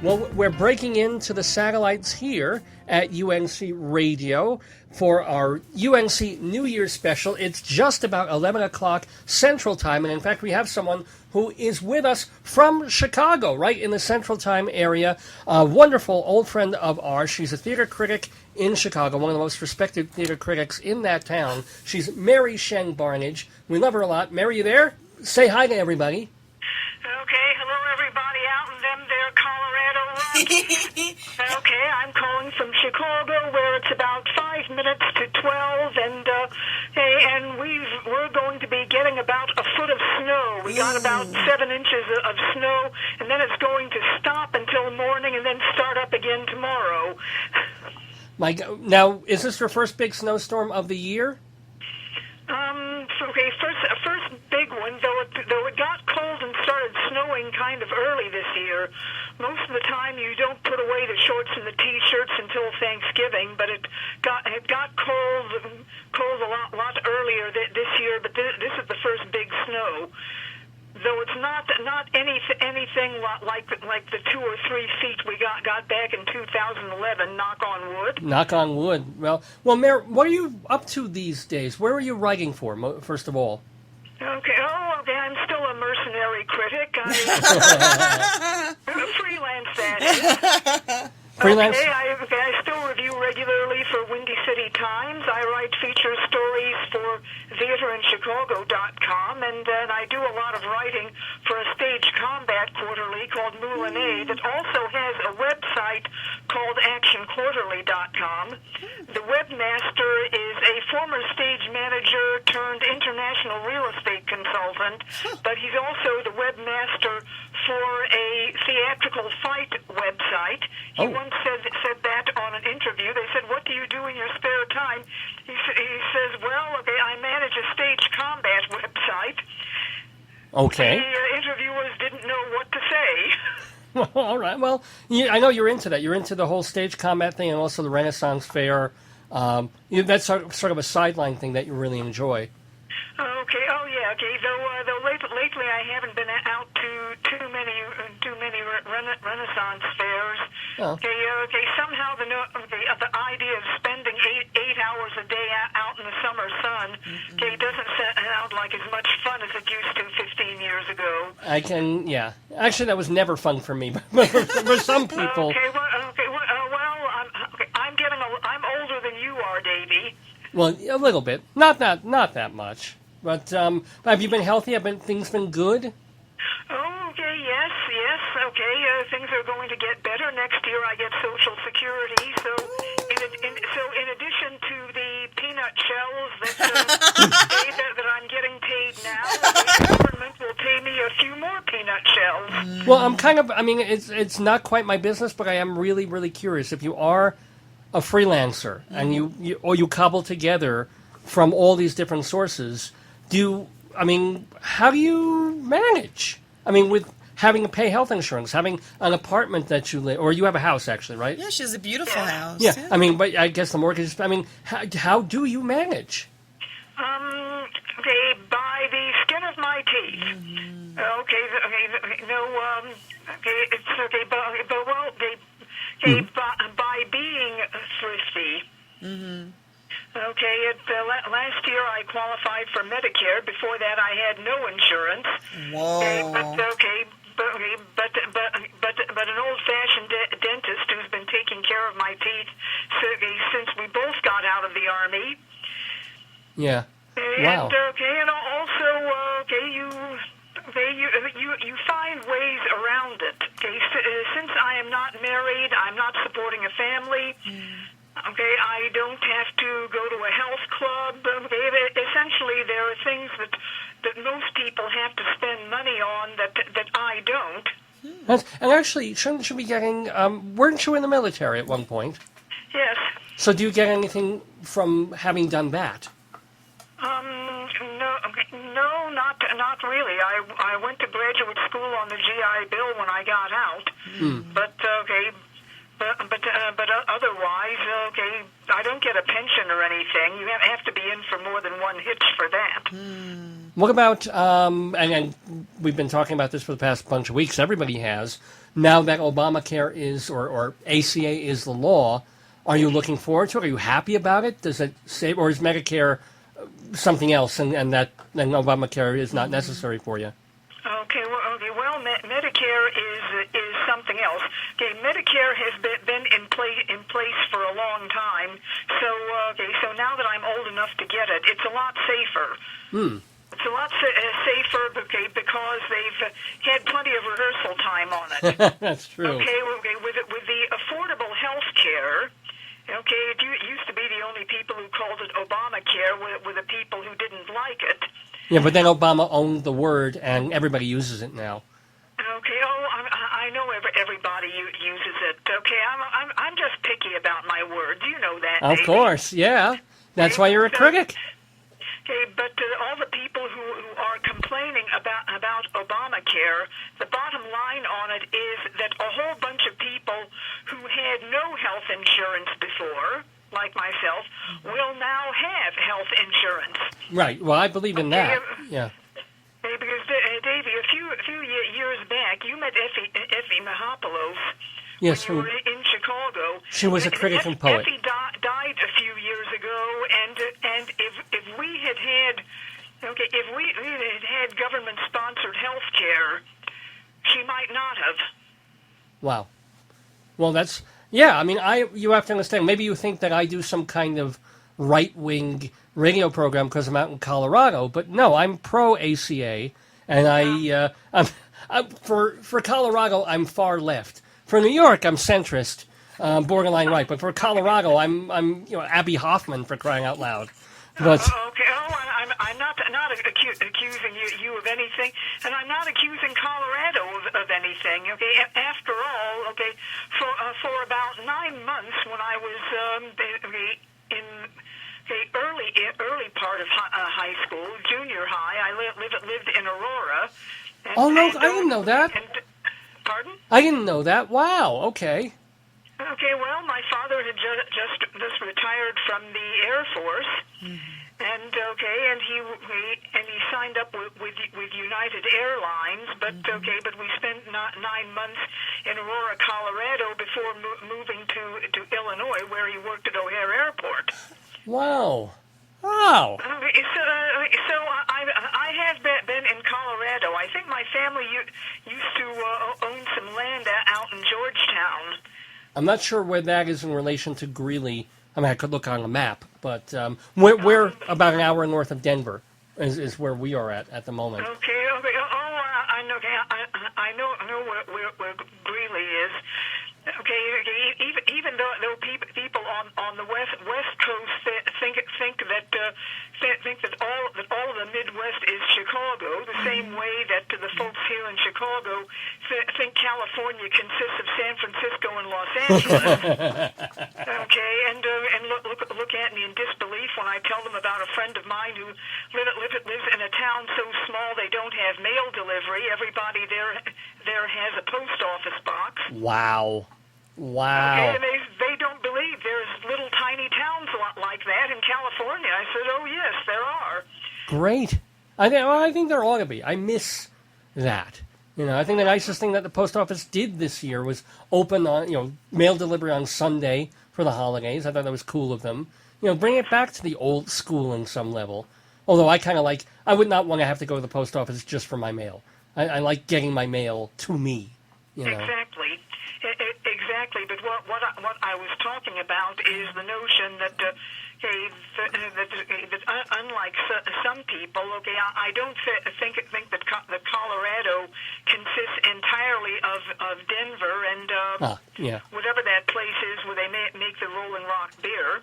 Well, we're breaking into the satellites here at UNC Radio for our UNC New Year's special. It's just about 11 o'clock Central Time, and in fact, we have someone who is with us from Chicago, right in the Central Time area. A wonderful old friend of ours. She's a theater critic in Chicago, one of the most respected theater critics in that town. She's Mary Shen Barnidge. We love her a lot. Mary, you there? Say hi to everybody. Okay, hello everybody out in them there Colorado Rockies. Okay, I'm calling from Chicago where it's about 5 minutes to 12, and we're going to be getting about a foot of snow. We got about 7 inches of snow, and then it's going to stop until morning and then start up again tomorrow. Now, is this your first big snowstorm of the year? Okay, first big one, though it got cold and started snowing kind of early this year. Most of the time you don't put away the shorts and the T-shirts until Thanksgiving, but it got cold a lot earlier this year, but this is the first big snow. Though it's not anything like the 2 or 3 feet we got back in 2011. Knock on wood. Knock on wood. Well, Mayor, what are you up to these days? Where are you writing for? First of all. Okay. Okay. I'm still a mercenary critic. I'm a freelance, that is. Freelance? Okay, I still review regularly for Windy City Times. I write feature stories for theaterinchicago.com, and then I do a lot of writing for a stage combat quarterly called Moulinet that also has a website called actionquarterly.com. The webmaster is a former stage manager turned international real estate consultant, but he's also the webmaster for a theatrical fight website. He once said that on an interview. They said, "What do you do in your spare time?" He says, "Well, okay, I manage a stage combat website." Okay. The interviewers didn't know what to say. All right. Well, I know you're into that. You're into the whole stage combat thing and also the Renaissance Fair. That's sort of a sideline thing that you really enjoy. Okay. Oh, yeah. Okay. Though lately I haven't been out to too many Renaissance fairs. Oh. Okay. Somehow the idea of spending eight hours a day out in the summer sun, doesn't sound like as much fun as it used to 15 years ago. Yeah. Actually, that was never fun for me, but for some people. I'm older than you are, Davey. Well, a little bit. Not that much. But have you been healthy? Have things been good? Oh, okay, yes, okay. Things are going to get better. Next year I get Social Security. So in addition to the peanut shells that I'm getting paid now, the government will pay me a few more peanut shells. Well, it's not quite my business, but I am really, really curious. If you are a freelancer and you cobble together from all these different sources, how do you manage? With having to pay health insurance, having an apartment that you live, or you have a house actually, right? Yeah, she has a beautiful house. Yeah. But I guess the mortgage. How do you manage? Okay, by the skin of my teeth. By being thrifty. Okay, last year I qualified for Medicare. Before that, I had no insurance. Whoa. But an old-fashioned dentist who's been taking care of my teeth since we both got out of the Army. Yeah. Wow. And also, you find ways around it. Okay, since I am not married, I'm not supporting a family. Okay, I don't have to go to a health club. Okay, essentially, there are things that most people have to spend money on that I don't. And actually, shouldn't you be getting? Weren't you in the military at one point? Yes. So do you get anything from having done that? No, not really. I went to graduate school on the GI Bill when I got out. But otherwise, I don't get a pension or anything. You have to be in for more than one hitch for that. What about, and we've been talking about this for the past bunch of weeks, everybody has, now that Obamacare is, or ACA is the law, are you looking forward to it? Are you happy about it? Does it say, or is Medicare something else, and that then Obamacare is not necessary for you? Well, Medicare is something else. Okay, Medicare has been in place for a long time. So now that I'm old enough to get it, it's a lot safer. It's a lot safer, because they've had plenty of rehearsal time on it. That's true. With the affordable health care. Okay, it used to be the only people who called it Obamacare were the people who didn't like it. Yeah, but then Obama owned the word, and everybody uses it now. Okay, I know everybody uses it. Okay, I'm just picky about my words. You know that. Of course, yeah. That's why you're a critic. Okay, but all the people who are complaining about Obamacare, the bottom line on it is that a whole bunch of people who had no health insurance before, like myself, will now have health insurance. Right. Well, I believe in that. Yeah. Because, Davey, a few years back, you met Effie Mahopoulos. Yes, when you were in Chicago. She was a critic and poet. Effie died a few years ago, and if we had government-sponsored health care, she might not have. Wow. Well, that's... Yeah, I mean, you have to understand, maybe you think that I do some kind of right-wing radio program because I'm out in Colorado, but no, I'm pro-ACA, and I'm for Colorado, I'm far left. For New York, I'm centrist, borderline right, but for Colorado, I'm Abby Hoffman, for crying out loud. But okay. I'm not accusing you of anything, and I'm not accusing Colorado of anything. Okay. After all, okay, for about 9 months when I was in the early part of high school, junior high, I lived in Aurora. I didn't know that. Pardon? I didn't know that. Wow. Okay. Okay, well, my father had just retired from the Air Force, and he signed up with United Airlines, but we spent 9 months in Aurora, Colorado, before moving to Illinois, where he worked at O'Hare Airport. Wow. Wow. So I have been in Colorado. I think my family used to own some land out in Georgetown. I'm not sure where that is in relation to Greeley. I mean, I could look on a map, but we're about an hour north of Denver is where we are at the moment. Okay. I know where Greeley is. Okay. Even though people on the west coast think that all of the Midwest is Chicago, the same way that the folks here in Chicago think California consists of San Francisco and Los Angeles. Okay, and look at me in disbelief when I tell them about a friend of mine who lives in a town so small they don't have mail delivery. Everybody there has a post office box. Wow. Okay, and they don't believe there's little tiny towns like that in California. I said, oh, yes, there are. Great. I think there ought to be. I miss that. I think the nicest thing that the post office did this year was open on, mail delivery on Sunday for the holidays. I thought that was cool of them. Bring it back to the old school in some level. Although I would not want to have to go to the post office just for my mail. I like getting my mail to me. Exactly. Exactly, but what I was talking about is the notion that unlike some people, I don't think that Colorado consists entirely of Denver and whatever that place is where they make the Rolling Rock beer.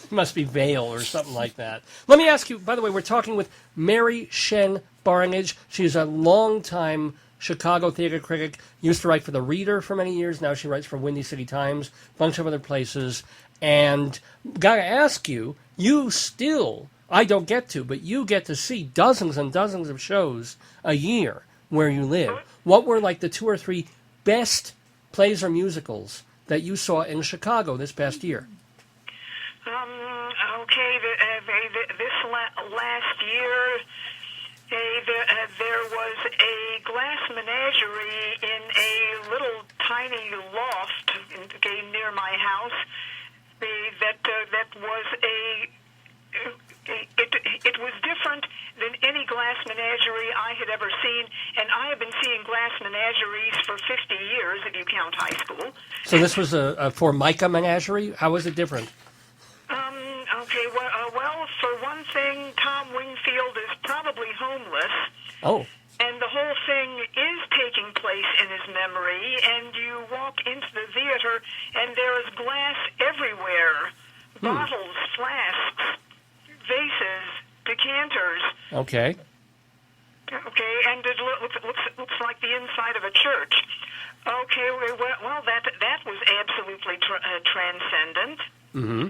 It must be Vail or something like that. Let me ask you, by the way, we're talking with Mary Shen Barnidge. She's a longtime Chicago theater critic, used to write for The Reader for many years. Now she writes for Windy City Times, a bunch of other places. And got to ask you, you still, I don't get to, but you get to see dozens and dozens of shows a year where you live. What were like the 2 or 3 best plays or musicals that you saw in Chicago this past year? This last year, there was a glass menagerie in a tiny loft near my house that was it was different than any glass menagerie I had ever seen, and I have been seeing glass menageries for 50 years, if you count high school. So this was a Formica menagerie? How was it different? Okay, well, for one thing, Tom Wingfield is probably homeless. Oh. And the whole thing is taking place in his memory, and you walk into the theater, and there is glass everywhere. Bottles, flasks, vases, decanters. Okay. Okay, and it looks like the inside of a church. Okay, well, that was absolutely transcendent. Mm-hmm.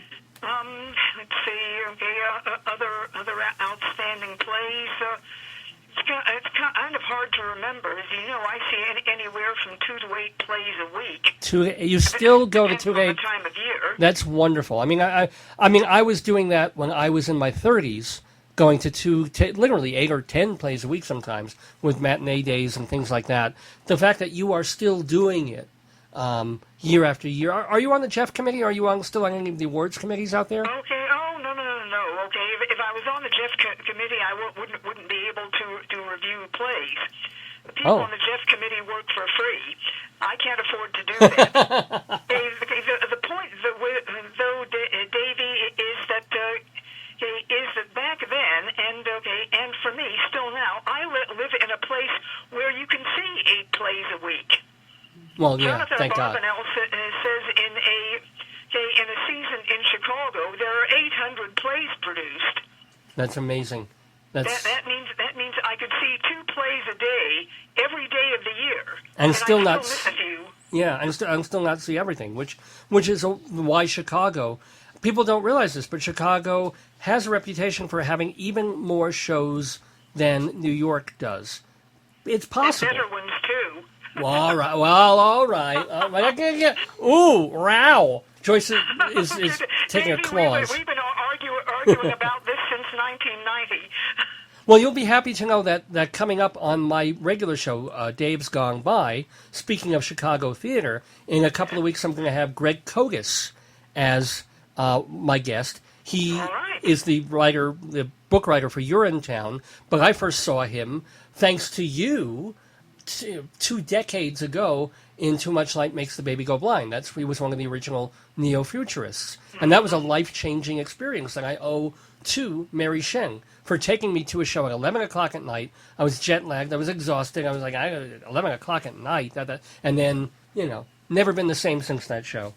Let's see. Okay, other outstanding plays. It's kind of hard to remember. As you know, I see anywhere from 2 to 8 plays a week. You still go to 2 to 8. Time of year. That's wonderful. I mean, I was doing that when I was in my 30s, going to literally 8 or 10 plays a week sometimes with matinee days and things like that. The fact that you are still doing it year after year. Are you on the Jeff committee? Are you still on any of the awards committees out there? Okay. Oh, no. Okay. If I was on the Jeff committee, I wouldn't be able to review plays. The people on the Jeff committee work for free. I can't afford to do that. The point, though, Davey, is that back then, and for me, still now, I live in a place where you can see 8 plays a week. Well, yeah, Jonathan thank God. Barbanel says in a season in Chicago, there are 800 plays produced. That's amazing. That means I could see 2 plays a day every day of the year, and still not miss a few. Yeah, and still not see everything, which is why Chicago. People don't realize this, but Chicago has a reputation for having even more shows than New York does. It's possible. And better ones too. Well, all right. Ooh, row. Joyce is taking a clause. We've been arguing about this since 1990. Well, you'll be happy to know that coming up on my regular show, Dave's Gone By, speaking of Chicago theater, in a couple of weeks I'm going to have Greg Kogas as my guest. He is the book writer for You're in Town, but I first saw him, thanks to you, 2 decades ago in Too Much Light Makes the Baby Go Blind. He was one of the original neo-futurists. And that was a life-changing experience that I owe to Mary Shen for taking me to a show at 11 o'clock at night. I was jet-lagged. I was exhausted. I was like, 11 o'clock at night. And then, never been the same since that show.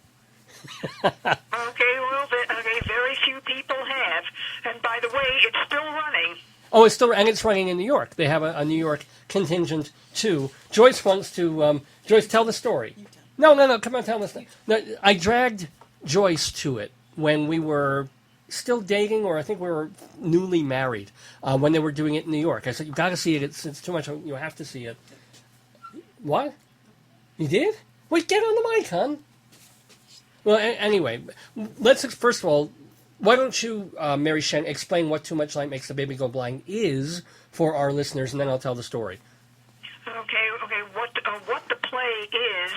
Very few people have. And by the way, it's still running. Oh, it's running in New York. They have a New York contingent too. Joyce wants to. Joyce, tell the story. No, come on, tell us. No, I dragged Joyce to it when we were still dating, or I think we were newly married when they were doing it in New York. I said, "You got to see it. It's too much. You have to see it." What? You did? Wait, get on the mic, hon. Well, anyway, let's first of all. Why don't you, Mary Shen, explain what Too Much Light Makes the Baby Go Blind is for our listeners, and then I'll tell the story. Okay. What the play is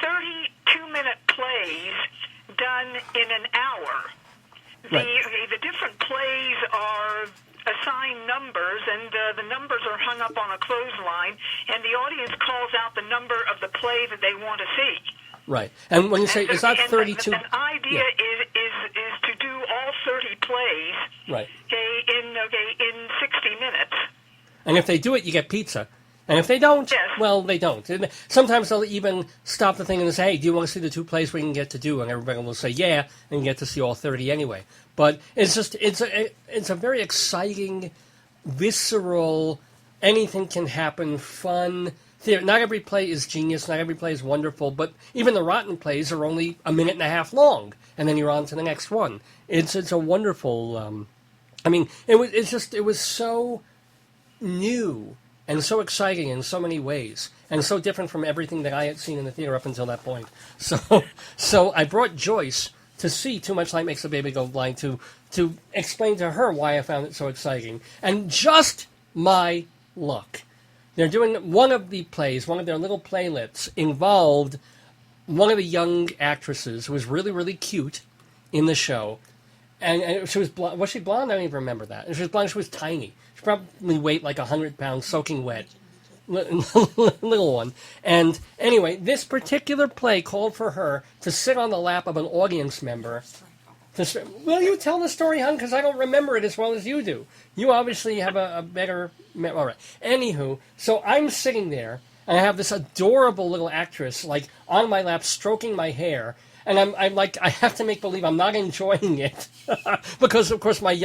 32-minute plays done in an hour. The different plays are assigned numbers, and the numbers are hung up on a clothesline, and the audience calls out the number of the play that they want to see. Right, and when you say it's not 32, an idea is to do all 30 plays, right? In 60 minutes. And if they do it, you get pizza. And if they don't, well, they don't. And sometimes they'll even stop the thing and say, "Hey, do you want to see the 2 plays we can get to do?" And everybody will say, "Yeah," and get to see all 30 anyway. But it's just it's a very exciting, visceral, anything can happen, fun. Not every play is genius, not every play is wonderful, but even the rotten plays are only a minute and a half long, and then you're on to the next one. It's a wonderful. It was so new and so exciting in so many ways, and so different from everything that I had seen in the theater up until that point. So I brought Joyce to see Too Much Light Makes the Baby Go Blind to explain to her why I found it so exciting, and just my luck. They're doing one of the plays, one of their little playlets involved one of the young actresses who was really, really cute in the show. And she was blonde. Was she blonde? I don't even remember that. And she was blonde. She was tiny. She probably weighed like 100 pounds, soaking wet. Little one. And anyway, this particular play called for her to sit on the lap of an audience member. Will you tell the story, hon? Because I don't remember it as well as you do. You obviously have a better... All right. Anywho, so I'm sitting there, and I have this adorable little actress, like, on my lap, stroking my hair, and I'm like, I have to make believe I'm not enjoying it. Because, of course, my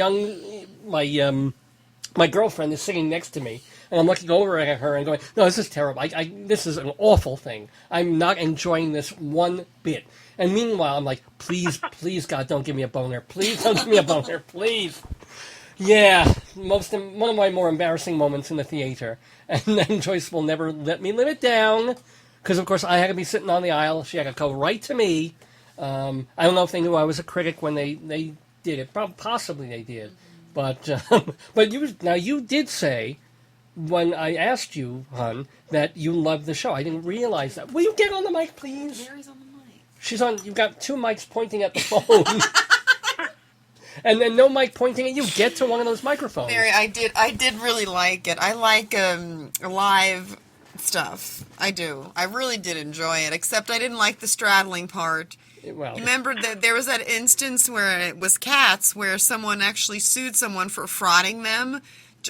girlfriend is sitting next to me, and I'm looking over at her and going, no, this is terrible. This is an awful thing. I'm not enjoying this one bit. And meanwhile, I'm like, please, God, don't give me a boner. Please don't give me a boner, please. Yeah, one of my more embarrassing moments in the theater. And then Joyce will never let me live it down. Because, of course, I had to be sitting on the aisle. She had to go right to me. I don't know if they knew I was a critic when they did it. Possibly they did. But you did say, when I asked you, hon, that you loved the show. I didn't realize that. Will you get on the mic, please? Mary's on the mic. She's on. You've got two mics pointing at the phone. And then no mic pointing at you. Get to one of those microphones. Mary, I did really like it. I like live stuff. I do. I really did enjoy it, except I didn't like the straddling part. Well, remember that there was that instance where it was Cats, where someone actually sued someone for frauding them.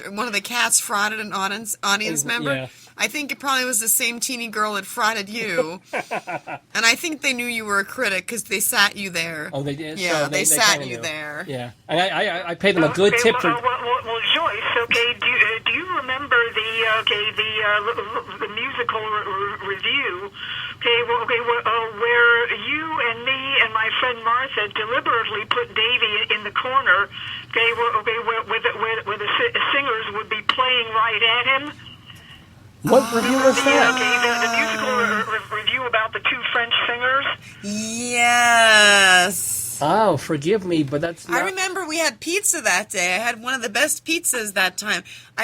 One of the cats frauded an audience member. Yeah. I think it probably was the same teeny girl that frauded you. And I think they knew you were a critic because they sat you there. Oh, they did? Yeah, so they sat you knew. there. Yeah. And I paid them a good tip for... Well, Joyce, okay, do you remember the musical review, where you and me and my friend Martha deliberately put Davy in the corner, where the singers would be playing right at him? What review was that? The musical review about the two French singers? Yes. Oh, forgive me, but that's not... I remember we had pizza that day. I had one of the best pizzas that time.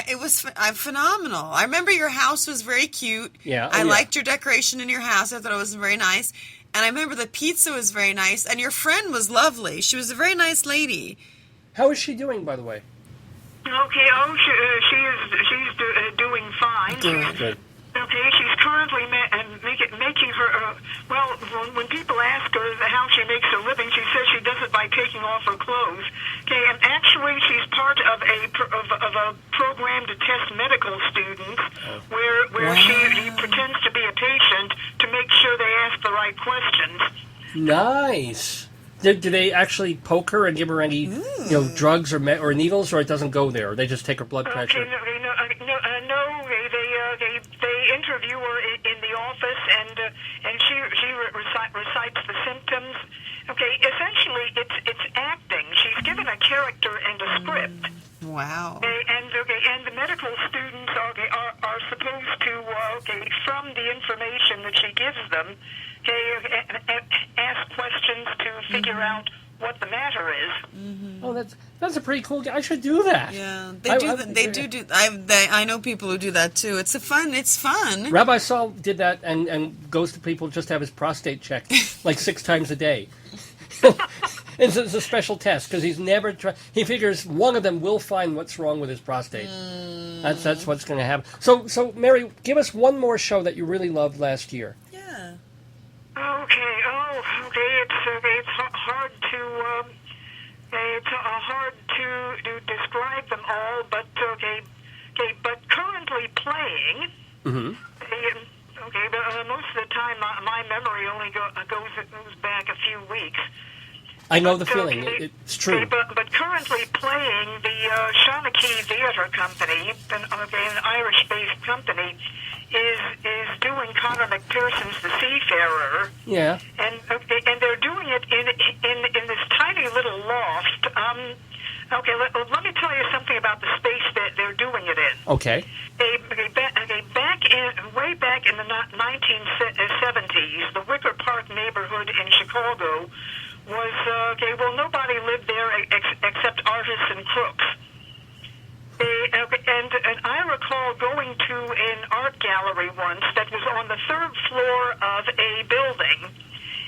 It was phenomenal. I remember your house was very cute. Yeah. I liked your decoration in your house. I thought it was very nice. And I remember the pizza was very nice. And your friend was lovely. She was a very nice lady. How is she doing, by the way? Okay, she's doing fine. Good. Okay, she's currently making her, when people ask her how she makes a living, she says she does it by taking off her clothes. Okay, and actually she's part of a program to test medical students where she pretends to be a patient to make sure they ask the right questions. Nice. Do they actually poke her and give her any, drugs or needles, or it doesn't go there? They just take her blood pressure. Okay, no. They interview her in the office, and she recites the symptoms. Okay, essentially it's acting. She's given a character and a script. Wow. And the medical students are supposed to from the information that she gives them, ask questions to figure out what the matter is. Mm-hmm. Oh, that's a pretty cool. I should do that. Yeah, they do. I know people who do that too. It's fun. Rabbi Saul did that and goes to people just to have his prostate checked like 6 times a day. It's a special test because he's never tried. He figures one of them will find what's wrong with his prostate. That's what's going to happen. So Mary, give us one more show that you really loved last year. Yeah. Okay. It's hard to describe them all, but but currently playing. Mm-hmm. But most of the time my memory only goes back a few weeks. I know the feeling. It's true. But currently playing the Shawnee Theatre Company, an Irish-based company, is doing Conor McPherson's The Seafarer. Yeah. And they're doing it in this tiny little loft. Let me tell you something about the space that they're doing it in. Okay. Way back in the 1970s, the Wicker Park neighborhood in Chicago was nobody lived there except artists and crooks. And I recall going to an library once that was on the third floor of a building.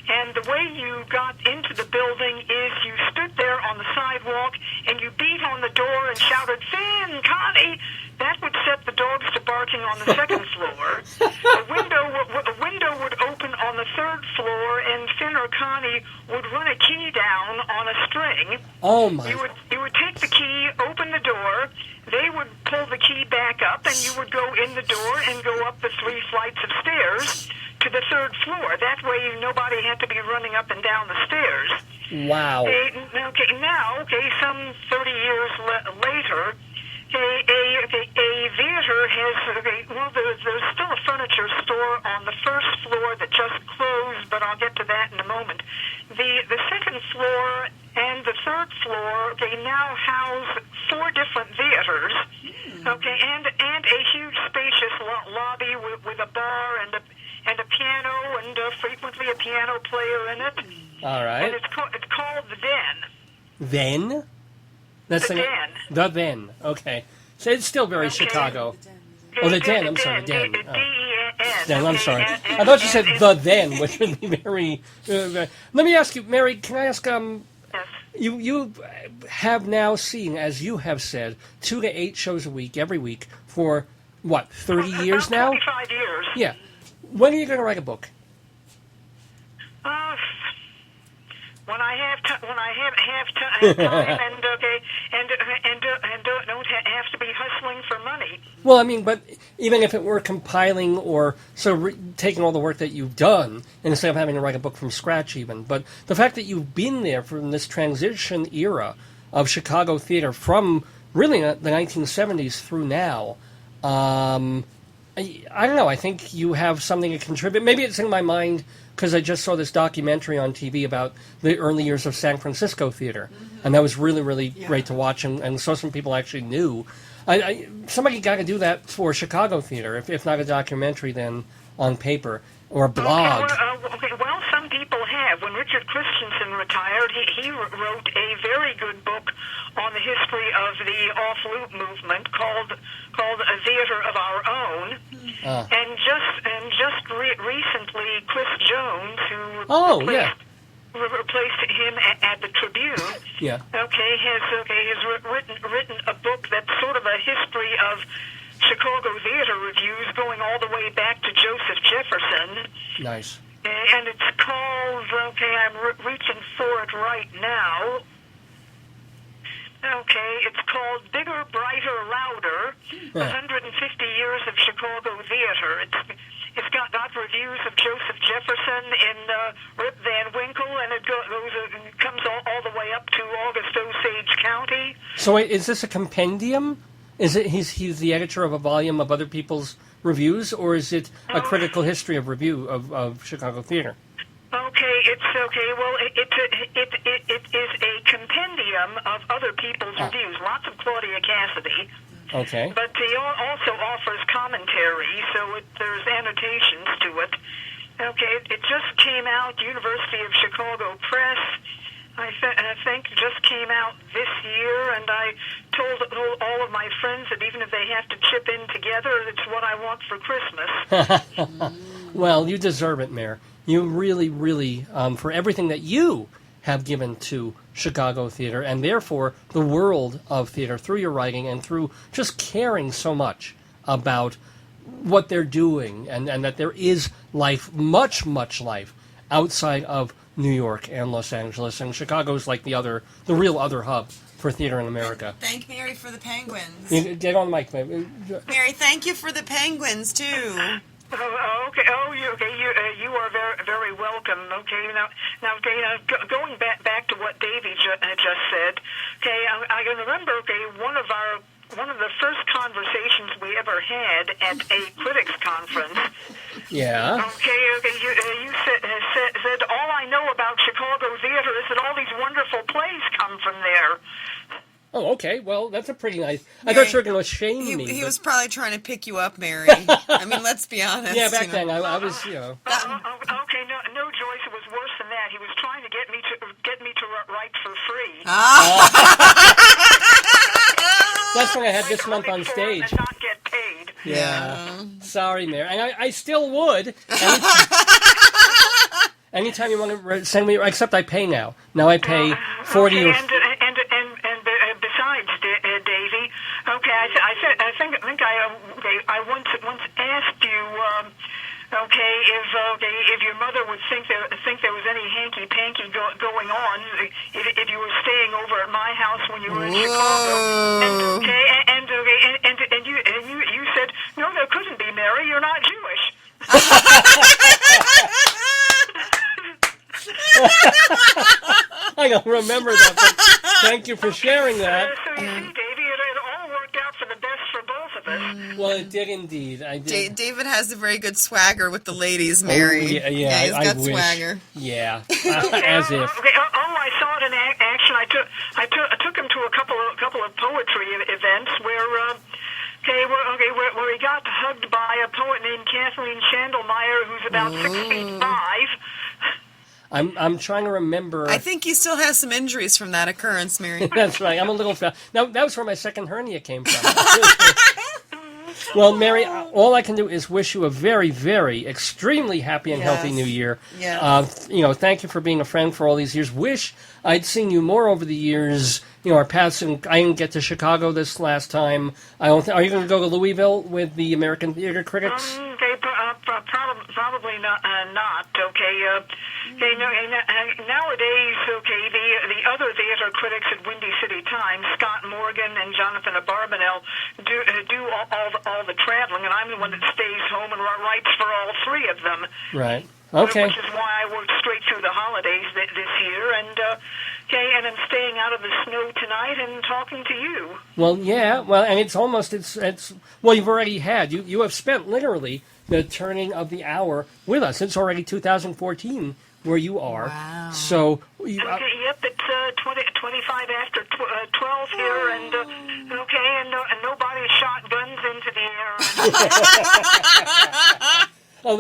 And the way you got into the building is you stood there on the sidewalk and you beat on the door and shouted, "Finn, Connie!" That would set the dogs to barking on the second floor. A window would open on the third floor, and Finn or Connie would run a key down on a string. Oh, my. You would take the key, open the door. They would pull the key back up, and you would go in the door and go up the 3 flights of stairs to the third floor. That way, nobody had to be running up and down the stairs. Wow. Some 30 years later, a theater has, there's still a furniture store on the first floor that just closed, but I'll get to that in a moment. The second floor and the third floor, they now house 4 different theaters, and a huge spacious lobby with a bar and a piano and frequently a piano player in it. All right. And it's called the Den. Then? That's The Den. The Den. Okay. So it's still very Chicago. Oh, the Den. I'm sorry, the Den. D-E-N. Den, I'm sorry. I thought you said the Then, which would be very... let me ask you, Mary, can I ask... Yes. You have now seen, as you have said, 2 to 8 shows a week, every week, for, what, 30 years now? 25 years. Yeah. When are you going to write a book? When I have time and don't have to be hustling for money. Well, I mean, but even if it were compiling or taking all the work that you've done, instead of having to write a book from scratch even, but the fact that you've been there from this transition era of Chicago theater from really the 1970s through now, I don't know, I think you have something to contribute. Maybe it's in my mind because I just saw this documentary on TV about the early years of San Francisco theater, and that was really, really great to watch, and so some people actually knew. Somebody got to do that for Chicago theater, if not a documentary, then on paper or a blog. Well, some people have. When Richard Christensen retired, he wrote a very good book on the history of the off-loop movement called A Theater of Our Own. And just recently, Chris Jones, who replaced him at the Tribune, has written a book that's sort of a history of Chicago theater reviews going all the way back to Joseph Jefferson. Nice. And it's called, I'm reaching for it right now. It's called Bigger, Brighter, Louder, 150 Years of Chicago Theater. It's got reviews of Joseph Jefferson in Rip Van Winkle, and it comes all the way up to August Osage County. So wait, is this a compendium? Is it he's the editor of a volume of other people's reviews, or is it a critical history of review of Chicago theater? Well, it is a compendium of other people's reviews. Lots of Claudia Cassidy. Okay. But he also offers commentary, so there's annotations to it. It just came out, University of Chicago Press. I think just came out this year, and I told all of my friends that even if they have to chip in together, it's what I want for Christmas. Well, you deserve it, Mayor. You really, really, for everything that you have given to Chicago theater, and therefore the world of theater, through your writing and through just caring so much about what they're doing, and that there is life, much, much life, outside of New York and Los Angeles, and Chicago's like the real other hub for theater in America. Thank Mary for the penguins. Get on the mic, Mary, thank you for the penguins too. You are very, very welcome. Going back to what Davey just said. I can remember. One of the first conversations we ever had at a critics conference. Yeah. You said all I know about Chicago theater is that all these wonderful plays come from there. Oh, okay. Well, that's a pretty nice... I thought you were going to shame me. He was probably trying to pick you up, Mary. I mean, let's be honest. Yeah, back then, I was, No, Joyce, it was worse than that. He was trying to get me to write for free. That's what I had this month on stage. And not get paid. Yeah. Sorry, Mary. And I still would. Anytime you want to send me, except I pay now. Now I pay 40 okay, and besides, Davey, okay, I think I once asked you, if your mother would think there was any hanky panky going on if you were staying over at my house when you were in Chicago, and you said no, there couldn't be, Mary. You're not Jewish. I don't remember that, but thank you for sharing that. So you see, Davey, it all worked out for the best for both of us. Well, it did indeed. I did. David has a very good swagger with the ladies, Mary. Oh, yeah, he's got wish. Swagger. Yeah, as if. Okay. I saw it in action. I took him to a couple of poetry events where he got hugged by a poet named Kathleen Chandlemeyer, who's about 6'5". I'm trying to remember. I think he still has some injuries from that occurrence, Mary. That's right. I'm a little fat. Now, that was where my second hernia came from. Well, Mary, all I can do is wish you a very, very, extremely happy and healthy New Year. Yes. Thank you for being a friend for all these years. Wish I'd seen you more over the years. Our paths. I didn't get to Chicago this last time. Are you going to go to Louisville with the American Theater Critics? Probably not. Nowadays, the other theater critics at Windy City Times, Scott Morgan and Jonathan Abarbanel, do all the traveling, and I'm the one that stays home and writes for all three of them. Right. Okay. Which is why I worked straight through the holidays this year, and I'm staying out of the snow tonight and talking to you. Well, yeah. Well, and it's you've already had. You have spent literally the turning of the hour with us. It's already 2014 where you are. Wow. So. Yep, it's 25 after 12 here, and and nobody shot guns into the air. Oh,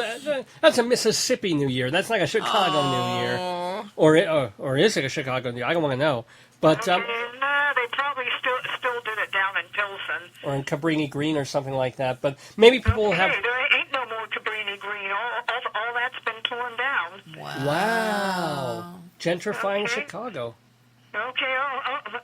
that's a Mississippi New Year. That's like a Chicago New Year, or is it a Chicago New Year? I don't want to know. But they probably still did it down in Pilsen or in Cabrini Green or something like that. But maybe people will have. There ain't no more Cabrini Green. All that's been torn down. Wow. Gentrifying Chicago. Okay.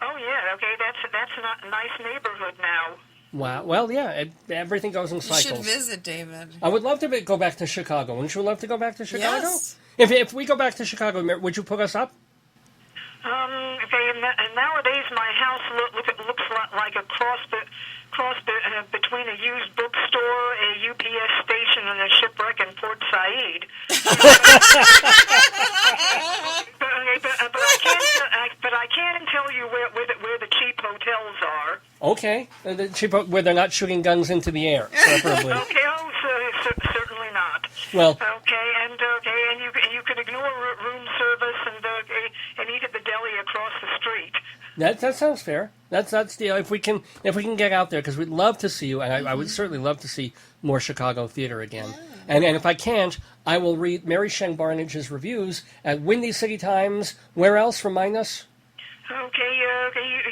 Oh yeah. Okay. That's a nice neighborhood now. Wow. Well, yeah. Everything goes in cycles. You should visit, David. I would love to go back to Chicago. Wouldn't you love to go back to Chicago? Yes. If we go back to Chicago, would you put us up? Nowadays my house looks like a cross between a used bookstore, a UPS station, and a shipwreck in Port Said. But I can tell you where the cheap hotels are. Okay, where they're not shooting guns into the air, preferably. Certainly not. Well. And you can ignore room service and eat at the deli across the street. That sounds fair. That's the if we can get out there, because we'd love to see you, and I would certainly love to see more Chicago theater again. Yeah. And if I can't, I will read Mary Shen Barnidge's reviews at Windy City Times. Where else? Remind us. Okay.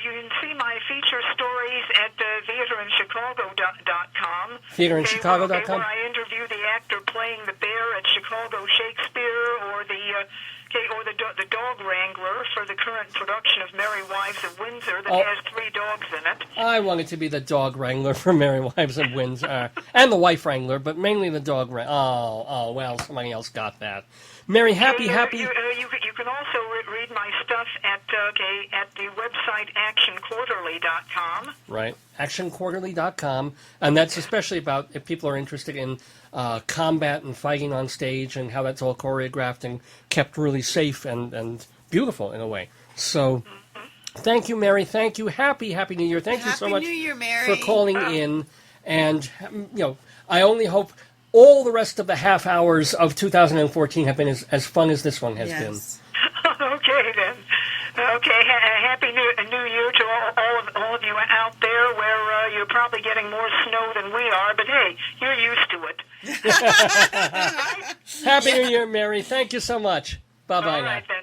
You can see my feature stories at theaterinchicago.com. Theaterinchicago.com. Where I interview the actor playing the bear at Chicago Shakespeare, or the dog wrangler for the current production of Merry Wives of Windsor that has 3 dogs in it. I wanted to be the dog wrangler for Merry Wives of Windsor, and the wife wrangler, but mainly the dog wrangler. Oh, well, somebody else got that. Mary, happy. You can also read my stuff at the website actionquarterly.com. Right, actionquarterly.com, and that's especially about if people are interested in combat and fighting on stage and how that's all choreographed and kept really safe and beautiful in a way. So, thank you, Mary. Thank you. Happy New Year. Thank you so much Happy New Year, Mary. for calling in. And I only hope all the rest of the half hours of 2014 have been as fun as this one has been. Okay, then. Okay, Happy New Year to all of you out there where you're probably getting more snow than we are, but hey, you're used to it. Happy New Year, Mary. Thank you so much. Bye-bye all now. Right, then.